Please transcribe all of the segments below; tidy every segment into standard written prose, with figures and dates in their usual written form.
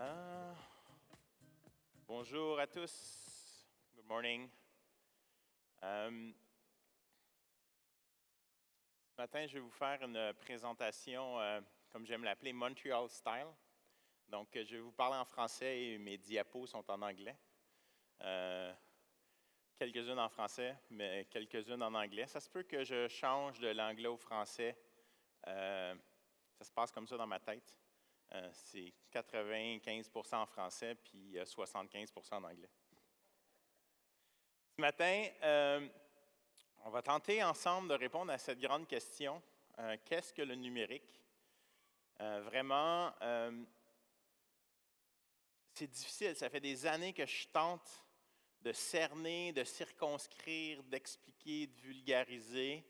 Ah, bonjour à tous. Good morning. Ce matin, je vais vous faire une présentation, comme j'aime l'appeler, Montreal Style. Donc, je vais vous parler en français et mes diapos sont en anglais. Quelques-unes en français, mais quelques-unes en anglais. Ça se peut que je change de l'anglais au français. Ça se passe comme ça dans ma tête. C'est 95% en français, puis 75% en anglais. Ce matin, on va tenter ensemble de répondre à cette grande question. Qu'est-ce que le numérique? Vraiment, c'est difficile. Ça fait des années que je tente de cerner, de circonscrire, d'expliquer, de vulgariser.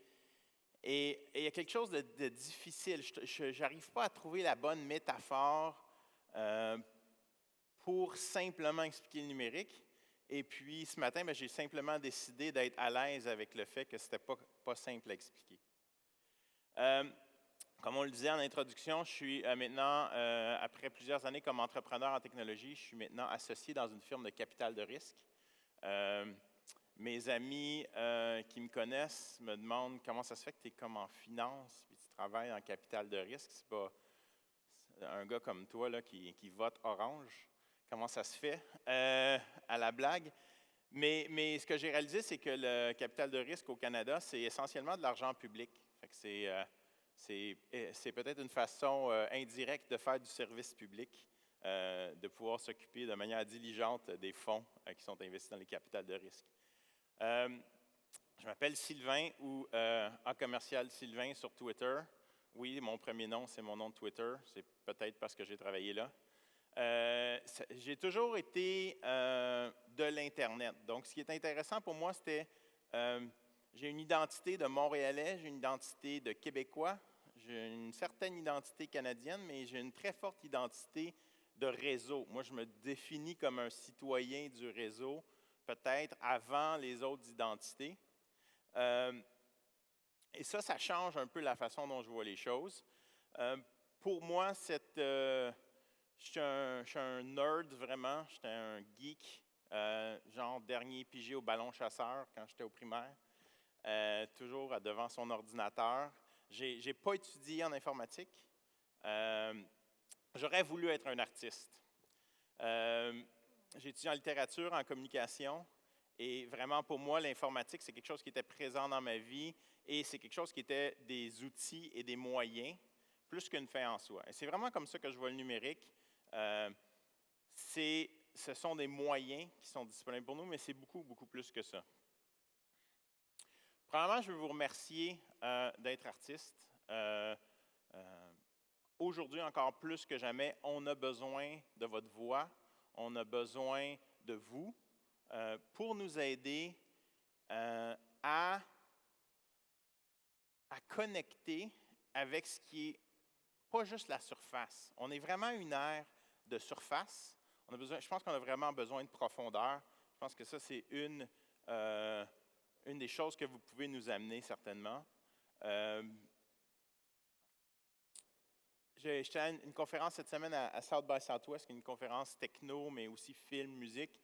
Et il y a quelque chose de difficile. Je n'arrive pas à trouver la bonne métaphore pour simplement expliquer le numérique. Et puis, ce matin, j'ai simplement décidé d'être à l'aise avec le fait que ce n'était pas simple à expliquer. Comme on le disait en introduction, je suis maintenant, après plusieurs années comme entrepreneur en technologie, je suis maintenant associé dans une firme de capital de risque. Mes amis qui me connaissent me demandent comment ça se fait que tu es comme en finance et tu travailles en capital de risque. C'est pas un gars comme toi là, qui vote orange. Comment ça se fait? À la blague. Mais ce que j'ai réalisé, c'est que le capital de risque au Canada, c'est essentiellement de l'argent public. Fait que c'est peut-être une façon indirecte de faire du service public, de pouvoir s'occuper de manière diligente des fonds qui sont investis dans les capitals de risque. Je m'appelle Sylvain ou A commercial Sylvain sur Twitter. Oui, mon premier nom, c'est mon nom de Twitter. C'est peut-être parce que j'ai travaillé là. J'ai toujours été de l'Internet. Donc, ce qui est intéressant pour moi, c'était j'ai une identité de Montréalais, j'ai une identité de Québécois, j'ai une certaine identité canadienne, mais j'ai une très forte identité de réseau. Moi, je me définis comme un citoyen du réseau, peut-être avant les autres identités. Et ça change un peu la façon dont je vois les choses. Pour moi, je suis un nerd vraiment, j'étais un geek, genre dernier pigé au ballon chasseur quand j'étais au primaire, toujours devant son ordinateur. Je n'ai pas étudié en informatique. J'aurais voulu être un artiste. J'ai étudié en littérature, en communication, et vraiment pour moi, l'informatique, c'est quelque chose qui était présent dans ma vie et c'est quelque chose qui était des outils et des moyens plus qu'une fin en soi. Et c'est vraiment comme ça que je vois le numérique. Ce sont des moyens qui sont disponibles pour nous, mais c'est beaucoup, beaucoup plus que ça. Premièrement, je veux vous remercier d'être artiste. Aujourd'hui, encore plus que jamais, on a besoin de votre voix, on a besoin de vous pour nous aider à connecter avec ce qui est pas juste la surface. On est vraiment une ère de surface. Je pense qu'on a vraiment besoin de profondeur. Je pense que ça, c'est une des choses que vous pouvez nous amener certainement. J'étais à une conférence cette semaine à South by Southwest, qui est une conférence techno, mais aussi film, musique.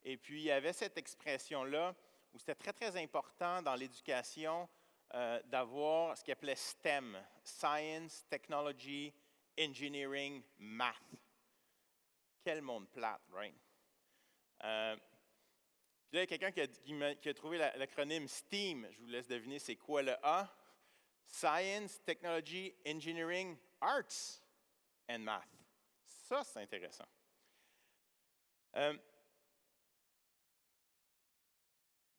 Et puis, il y avait cette expression-là où c'était très, très important dans l'éducation d'avoir ce qu'ils appelait STEM, Science, Technology, Engineering, Math. Quel monde plate, right? Puis là, il y a quelqu'un qui a trouvé l'acronyme STEAM. Je vous laisse deviner c'est quoi le A. Science, Technology, Engineering, Arts and Math. Ça, c'est intéressant.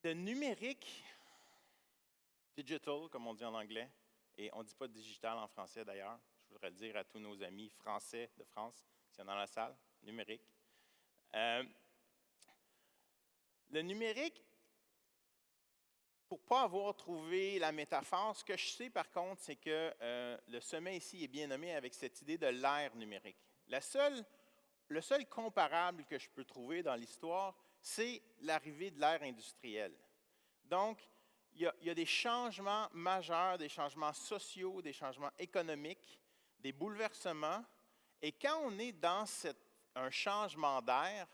Le numérique, digital, comme on dit en anglais, et on ne dit pas digital en français d'ailleurs, je voudrais le dire à tous nos amis français de France, s'il y en a dans la salle, numérique. Le numérique, pour ne pas avoir trouvé la métaphore, ce que je sais par contre, c'est que le sommet ici est bien nommé avec cette idée de l'ère numérique. Le seul comparable que je peux trouver dans l'histoire, c'est l'arrivée de l'ère industrielle. Donc, il y a des changements majeurs, des changements sociaux, des changements économiques, des bouleversements. Et quand on est dans cette un changement d'air,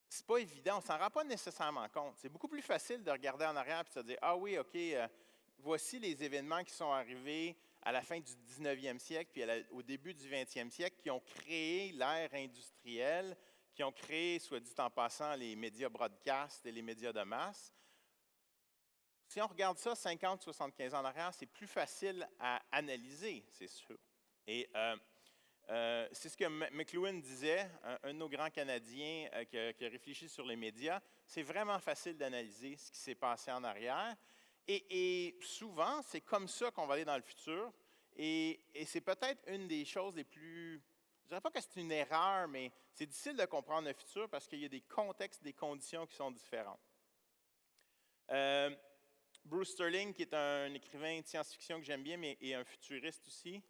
c'est pas évident, on ne s'en rend pas nécessairement compte. C'est beaucoup plus facile de regarder en arrière et de se dire, ah oui, OK, voici les événements qui sont arrivés à la fin du 19e siècle puis au début du 20e siècle qui ont créé l'ère industrielle, qui ont créé, soit dit en passant, les médias broadcast et les médias de masse. Si on regarde ça 50, 75 ans en arrière, c'est plus facile à analyser, c'est sûr. Et c'est ce que McLuhan disait, un de nos grands Canadiens qui a réfléchi sur les médias. C'est vraiment facile d'analyser ce qui s'est passé en arrière. Et souvent, c'est comme ça qu'on va aller dans le futur. Et c'est peut-être une des choses les plus... Je ne dirais pas que c'est une erreur, mais c'est difficile de comprendre le futur parce qu'il y a des contextes, des conditions qui sont différentes. Bruce Sterling, qui est un écrivain de science-fiction que j'aime bien, mais et un futuriste aussi,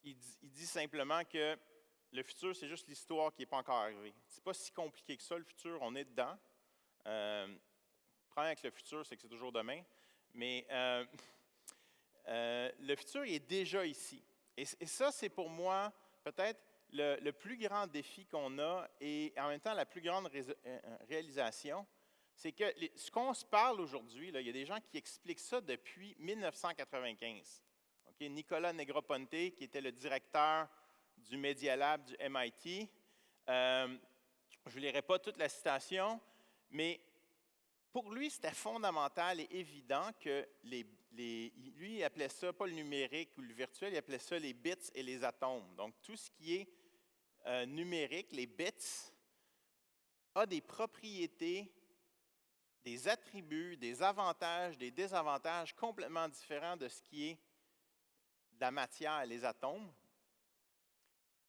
il dit simplement que le futur, c'est juste l'histoire qui n'est pas encore arrivée. Ce n'est pas si compliqué que ça, le futur, on est dedans. Le problème avec le futur, c'est que c'est toujours demain. Mais le futur il est déjà ici. Et ça, c'est pour moi peut-être le plus grand défi qu'on a et en même temps la plus grande réalisation. C'est que ce qu'on se parle aujourd'hui, il y a des gens qui expliquent ça depuis 1995. Okay? Nicolas Negroponte, qui était le directeur du Media Lab du MIT, je ne lirai pas toute la citation, mais pour lui, c'était fondamental et évident que lui, il appelait ça pas le numérique ou le virtuel, il appelait ça les bits et les atomes. Donc, tout ce qui est numérique, les bits, a des propriétés, des attributs, des avantages, des désavantages complètement différents de ce qui est de la matière, les atomes.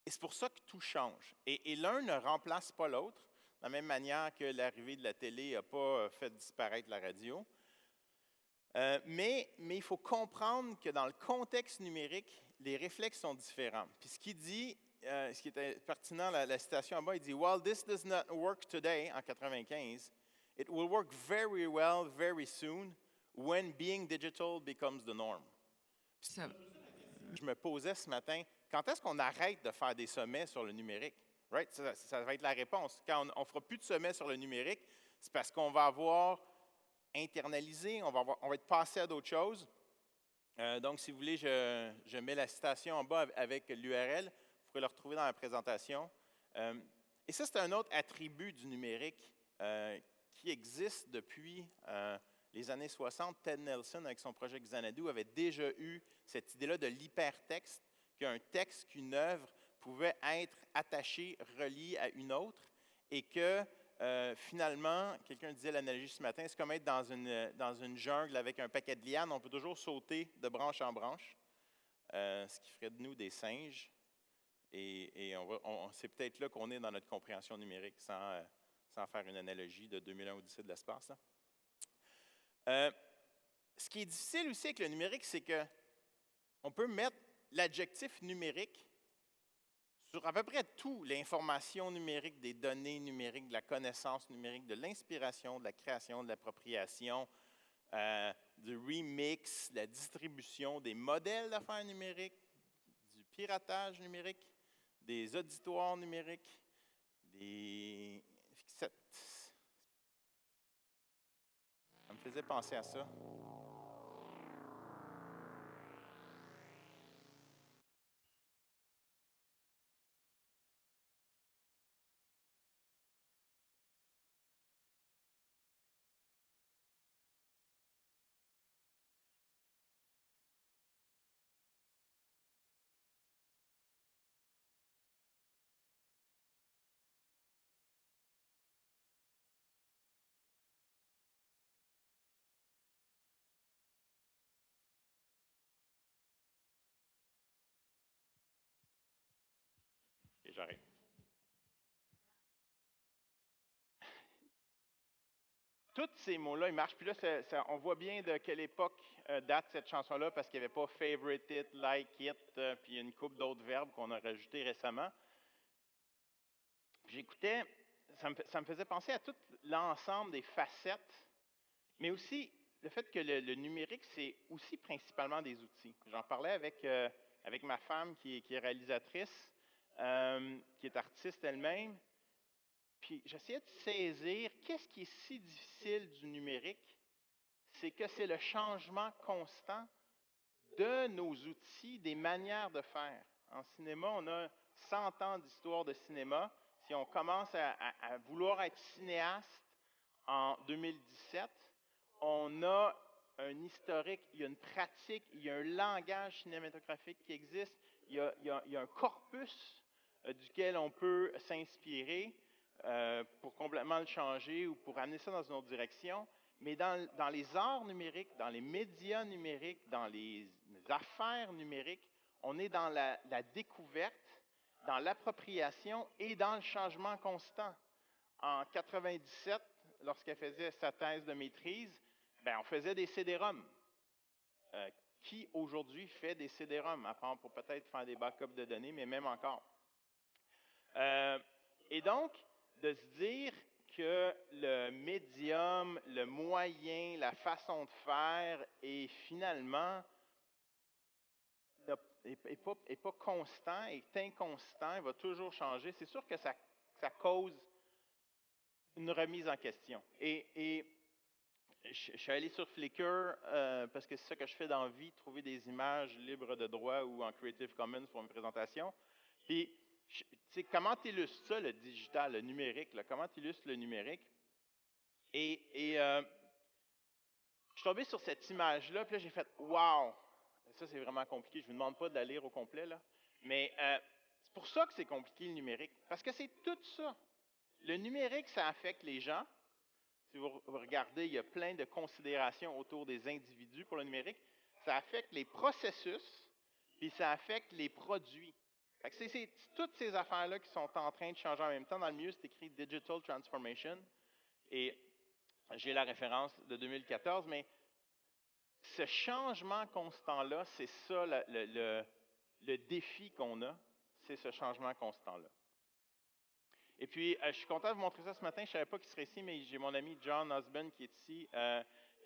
Et c'est pour ça que tout change. Et l'un ne remplace pas l'autre, de la même manière que l'arrivée de la télé n'a pas fait disparaître la radio. Mais il faut comprendre que dans le contexte numérique, les réflexes sont différents. Puis ce qu'il dit, ce qui est pertinent, la citation en bas, il dit « While this does not work today » en 1995, it will work very well very soon when being digital becomes the norm. Je me posais ce matin, quand est-ce qu'on arrête de faire des sommets sur le numérique? Right? Ça va être la réponse. Quand on ne fera plus de sommets sur le numérique, c'est parce qu'on va avoir internalisé, on va être passé à d'autres choses. Donc, si vous voulez, je mets la citation en bas avec l'URL. Vous pourrez le retrouver dans la présentation. Et ça, c'est un autre attribut du numérique qui existe depuis les années 60. Ted Nelson, avec son projet Xanadu, avait déjà eu cette idée-là de l'hypertexte, qu'un texte, qu'une œuvre pouvait être attachée, reliée à une autre, et que finalement, quelqu'un disait l'analogie ce matin, c'est comme être dans une jungle avec un paquet de lianes, on peut toujours sauter de branche en branche, ce qui ferait de nous des singes. Et c'est peut-être là qu'on est dans notre compréhension numérique, sans faire une analogie de 2001 Odyssée de l'espace. Ce qui est difficile aussi avec le numérique, c'est qu'on peut mettre l'adjectif numérique sur à peu près tout, l'information numérique, des données numériques, de la connaissance numérique, de l'inspiration, de la création, de l'appropriation, du remix, de la distribution, des modèles d'affaires numériques, du piratage numérique, des auditoires numériques, des... Ça me faisait penser à ça. Et j'arrête. Tous ces mots-là, ils marchent. Puis là, on voit bien de quelle époque date cette chanson-là, parce qu'il n'y avait pas favorite it, like it, puis une couple d'autres verbes qu'on a rajoutés récemment. J'écoutais, ça me faisait penser à tout l'ensemble des facettes, mais aussi le fait que le numérique, c'est aussi principalement des outils. J'en parlais avec ma femme qui est réalisatrice. qui est artiste elle-même. Puis j'essayais de saisir qu'est-ce qui est si difficile du numérique, c'est que c'est le changement constant de nos outils, des manières de faire. En cinéma, on a 100 ans d'histoire de cinéma. Si on commence à vouloir être cinéaste en 2017, on a un historique, il y a une pratique, il y a un langage cinématographique qui existe, il y a un corpus duquel on peut s'inspirer pour complètement le changer ou pour amener ça dans une autre direction. Mais dans les arts numériques, dans les médias numériques, dans les affaires numériques, on est dans la découverte, dans l'appropriation et dans le changement constant. En 1997, lorsqu'elle faisait sa thèse de maîtrise, on faisait des CD-ROM. Qui aujourd'hui fait des CD-ROM, à part pour peut-être faire des backups de données, mais même encore. Et donc, de se dire que le médium, le moyen, la façon de faire est finalement n'est pas constant, est inconstant, il va toujours changer. C'est sûr que ça cause une remise en question. Et je suis allé sur Flickr parce que c'est ça que je fais dans la vie, trouver des images libres de droit ou en Creative Commons pour une présentation. Puis, comment tu illustres ça, le digital, le numérique? Là, comment tu illustres le numérique? Et je suis tombé sur cette image-là, puis là, j'ai fait « Wow! » Ça, c'est vraiment compliqué. Je ne vous demande pas de la lire au complet, là. Mais c'est pour ça que c'est compliqué, le numérique. Parce que c'est tout ça. Le numérique, ça affecte les gens. Si vous regardez, il y a plein de considérations autour des individus pour le numérique. Ça affecte les processus, puis ça affecte les produits. C'est toutes ces affaires-là qui sont en train de changer en même temps. Dans le milieu, c'est écrit Digital Transformation. Et j'ai la référence de 2014, mais ce changement constant-là, c'est ça le défi qu'on a, c'est ce changement constant-là. Et puis, je suis content de vous montrer ça ce matin. Je ne savais pas qu'il serait ici, mais j'ai mon ami John Osborne qui est ici,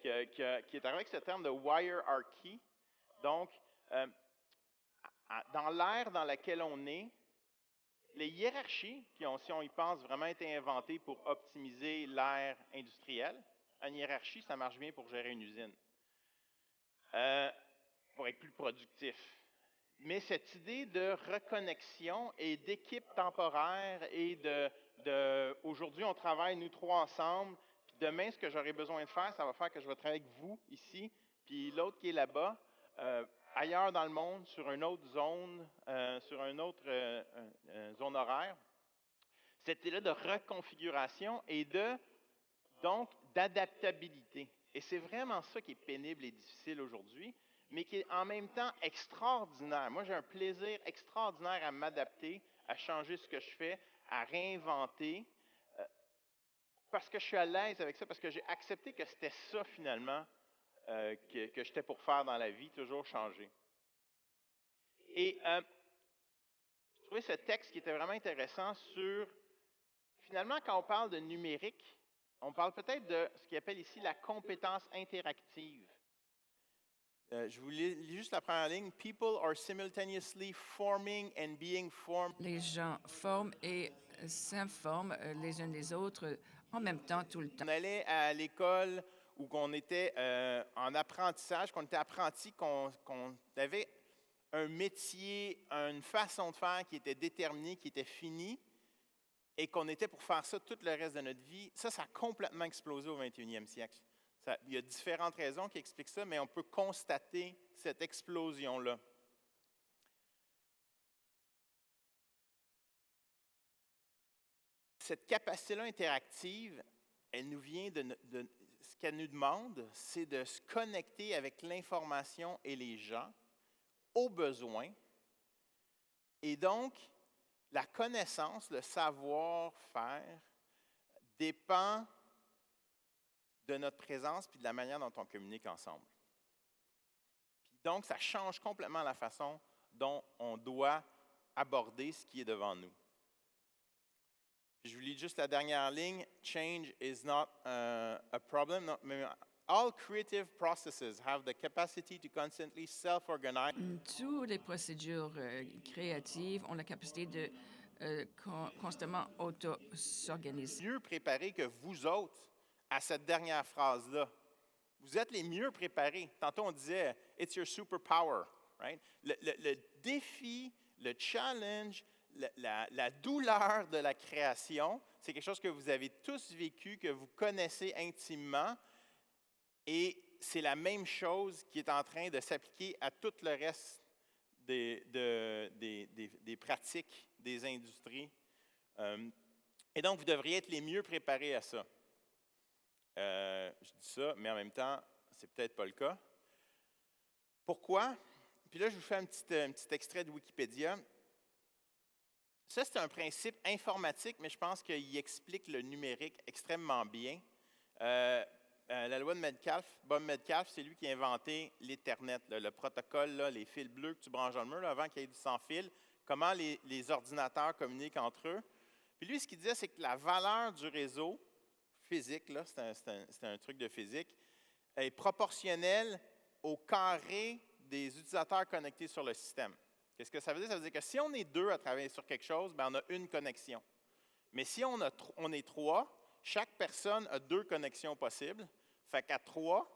qui est arrivé avec ce terme de hierarchy. Donc, dans l'ère dans laquelle on est, les hiérarchies, qui ont, si on y pense, vraiment été inventées pour optimiser l'ère industrielle. Une hiérarchie, ça marche bien pour gérer une usine, pour être plus productif. Mais cette idée de reconnexion et d'équipe temporaire et aujourd'hui, on travaille nous trois ensemble, puis demain, ce que j'aurai besoin de faire, ça va faire que je vais travailler avec vous ici, puis l'autre qui est là-bas, ailleurs dans le monde, sur une autre zone, sur une autre zone horaire. Cette idée-là de reconfiguration et donc d'adaptabilité. Et c'est vraiment ça qui est pénible et difficile aujourd'hui, mais qui est en même temps extraordinaire. Moi, j'ai un plaisir extraordinaire à m'adapter, à changer ce que je fais, à réinventer, parce que je suis à l'aise avec ça, parce que j'ai accepté que c'était ça finalement que j'étais pour faire dans la vie, toujours changer. Et je trouvais ce texte qui était vraiment intéressant sur, finalement, quand on parle de numérique, on parle peut-être de ce qu'il appelle ici la compétence interactive. Je vous lis juste la première ligne. People are simultaneously forming and being formed. Les gens forment et s'informent les uns les autres en même temps, tout le temps. On allait à l'école où on était en apprentissage, qu'on était apprenti, qu'on avait un métier, une façon de faire qui était déterminée, qui était finie, et qu'on était pour faire ça tout le reste de notre vie. Ça a complètement explosé au 21e siècle. Il y a différentes raisons qui expliquent ça, mais on peut constater cette explosion-là. Cette capacité-là interactive, elle nous vient de ce qu'elle nous demande, c'est de se connecter avec l'information et les gens aux besoins. Et donc, la connaissance, le savoir-faire dépend de notre présence puis de la manière dont on communique ensemble. Puis donc, ça change complètement la façon dont on doit aborder ce qui est devant nous. Puis je vous lis juste la dernière ligne. Change is not a problem. All creative processes have the capacity to constantly self-organize. Toutes les procédures créatives ont la capacité de constamment auto-s'organiser. Mieux préparés que vous autres à cette dernière phrase-là. Vous êtes les mieux préparés. Tantôt, on disait « it's your superpower ». Right? Le défi, le challenge, la douleur de la création, c'est quelque chose que vous avez tous vécu, que vous connaissez intimement. Et c'est la même chose qui est en train de s'appliquer à tout le reste des pratiques, des industries. Et donc, vous devriez être les mieux préparés à ça. Je dis ça, mais en même temps, c'est peut-être pas le cas. Pourquoi? Puis là, je vous fais un petit extrait de Wikipédia. Ça, c'est un principe informatique, mais je pense qu'il explique le numérique extrêmement bien. La loi de Metcalfe, Bob Metcalfe, c'est lui qui a inventé l'Ethernet, le protocole, là, les fils bleus que tu branches dans le mur, là, avant qu'il y ait du sans-fil, comment les ordinateurs communiquent entre eux. Puis lui, ce qu'il disait, c'est que la valeur du réseau physique, là, c'est un truc de physique, est proportionnelle au carré des utilisateurs connectés sur le système. Qu'est-ce que ça veut dire? Ça veut dire que si on est 2 à travailler sur quelque chose, bien, on a une connexion. Mais si on est 3, chaque personne a 2 connexions possibles. Fait qu'à 3,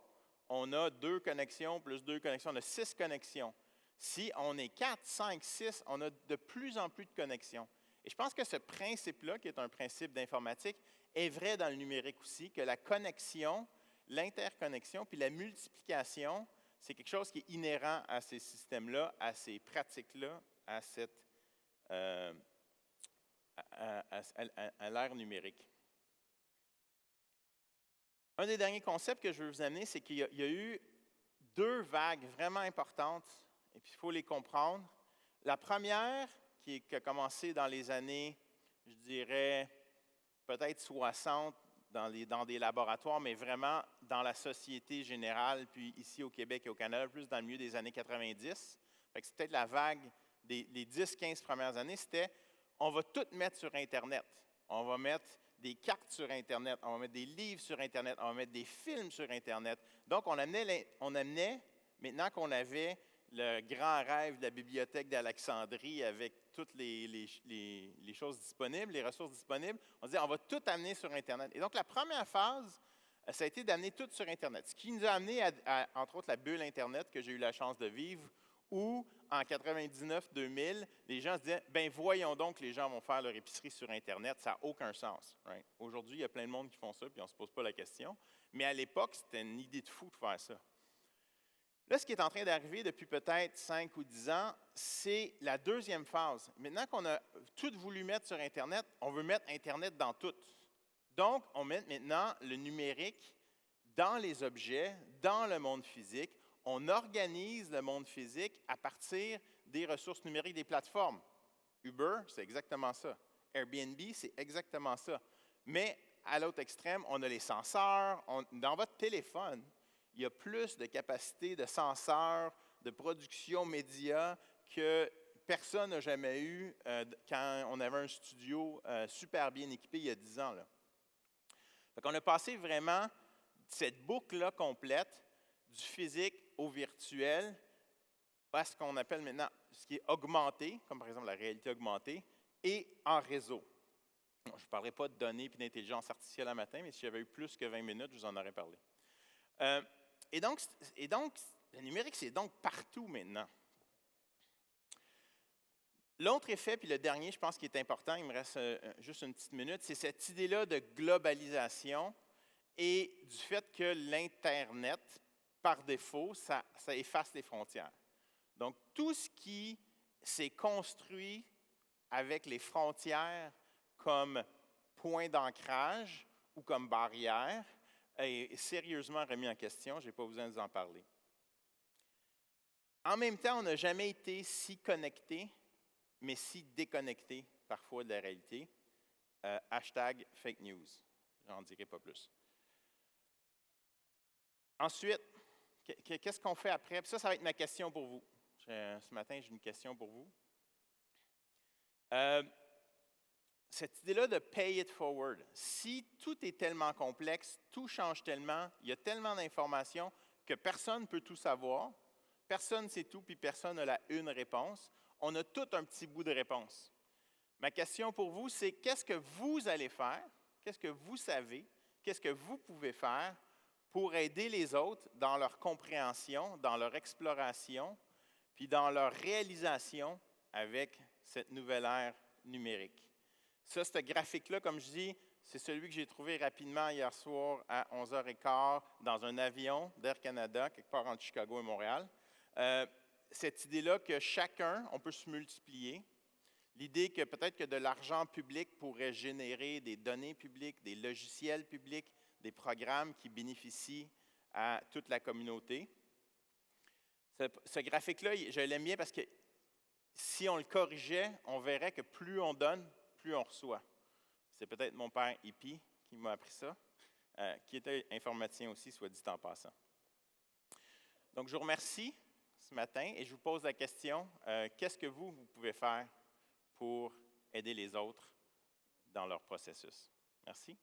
on a 2 connexions plus 2 connexions. On a 6 connexions. Si on est 4, 5, 6, on a de plus en plus de connexions. Et je pense que ce principe-là, qui est un principe d'informatique, est vrai dans le numérique aussi, que la connexion, l'interconnexion, puis la multiplication, c'est quelque chose qui est inhérent à ces systèmes-là, à ces pratiques-là, à l'ère numérique. Un des derniers concepts que je veux vous amener, c'est qu'il y a eu 2 vagues vraiment importantes, et puis il faut les comprendre. La première, qui a commencé dans les années, je dirais, peut-être 60, dans des laboratoires, mais vraiment dans la société générale, puis ici au Québec et au Canada, plus dans le milieu des années 90. Fait que c'est peut-être la vague des 10-15 premières années, c'était on va tout mettre sur Internet. On va mettre des cartes sur Internet, on va mettre des livres sur Internet, on va mettre des films sur Internet. Donc, on amenait maintenant qu'on avait le grand rêve de la bibliothèque d'Alexandrie avec toutes les choses disponibles, les ressources disponibles, on disait on va tout amener sur Internet. Et donc, la première phase, ça a été d'amener tout sur Internet. Ce qui nous a amené à entre autres, la bulle Internet que j'ai eu la chance de vivre, où en 99-2000, les gens se disaient, ben voyons donc que les gens vont faire leur épicerie sur Internet, ça n'a aucun sens. Right? Aujourd'hui, il y a plein de monde qui font ça, puis on ne se pose pas la question. Mais à l'époque, c'était une idée de fou de faire ça. Là, ce qui est en train d'arriver depuis peut-être 5 ou 10 ans, c'est la deuxième phase. Maintenant qu'on a tout voulu mettre sur Internet, on veut mettre Internet dans tout. Donc, on met maintenant le numérique dans les objets, dans le monde physique. On organise le monde physique à partir des ressources numériques des plateformes. Uber, c'est exactement ça. Airbnb, c'est exactement ça. Mais à l'autre extrême, on a les senseurs. Dans votre téléphone, il y a plus de capacité de senseurs, de production média que personne n'a jamais eu quand on avait un studio super bien équipé il y a 10 ans. Là. Fait qu'on a passé vraiment cette boucle-là complète du physique au virtuel à ce qu'on appelle maintenant ce qui est augmenté, comme par exemple la réalité augmentée, et en réseau. Je ne parlerai pas de données et d'intelligence artificielle un matin, mais si j'avais eu plus que 20 minutes, je vous en aurais parlé. Et donc, le numérique, c'est donc partout maintenant. L'autre effet, puis le dernier, je pense qui est important, il me reste juste une petite minute, c'est cette idée-là de globalisation et du fait que l'Internet, par défaut, ça efface les frontières. Donc, tout ce qui s'est construit avec les frontières comme point d'ancrage ou comme barrière est sérieusement remis en question. Je n'ai pas besoin de vous en parler. En même temps, on n'a jamais été si connecté, mais si déconnecté parfois de la réalité. Hashtag fake news. J'en dirai pas plus. Ensuite, qu'est-ce qu'on fait après? Puis ça va être ma question pour vous. Ce matin, j'ai une question pour vous. cette idée-là de pay it forward, si tout est tellement complexe, tout change tellement, il y a tellement d'informations que personne ne peut tout savoir, personne ne sait tout, puis personne n'a la une réponse, on a tout un petit bout de réponse. Ma question pour vous, c'est qu'est-ce que vous allez faire, qu'est-ce que vous savez, qu'est-ce que vous pouvez faire pour aider les autres dans leur compréhension, dans leur exploration, puis dans leur réalisation avec cette nouvelle ère numérique. Ça, ce graphique-là, comme je dis, c'est celui que j'ai trouvé rapidement hier soir à 11h15 dans un avion d'Air Canada, quelque part entre Chicago et Montréal. Cette idée-là que chacun, on peut se multiplier. L'idée que peut-être que de l'argent public pourrait générer des données publiques, des logiciels publics, des programmes qui bénéficient à toute la communauté. Ce graphique-là, je l'aime bien parce que si on le corrigeait, on verrait que plus on donne, plus on reçoit. C'est peut-être mon père hippie qui m'a appris ça, qui était informaticien aussi, soit dit en passant. Donc, je vous remercie ce matin et je vous pose la question, qu'est-ce que vous pouvez faire pour aider les autres dans leur processus? Merci.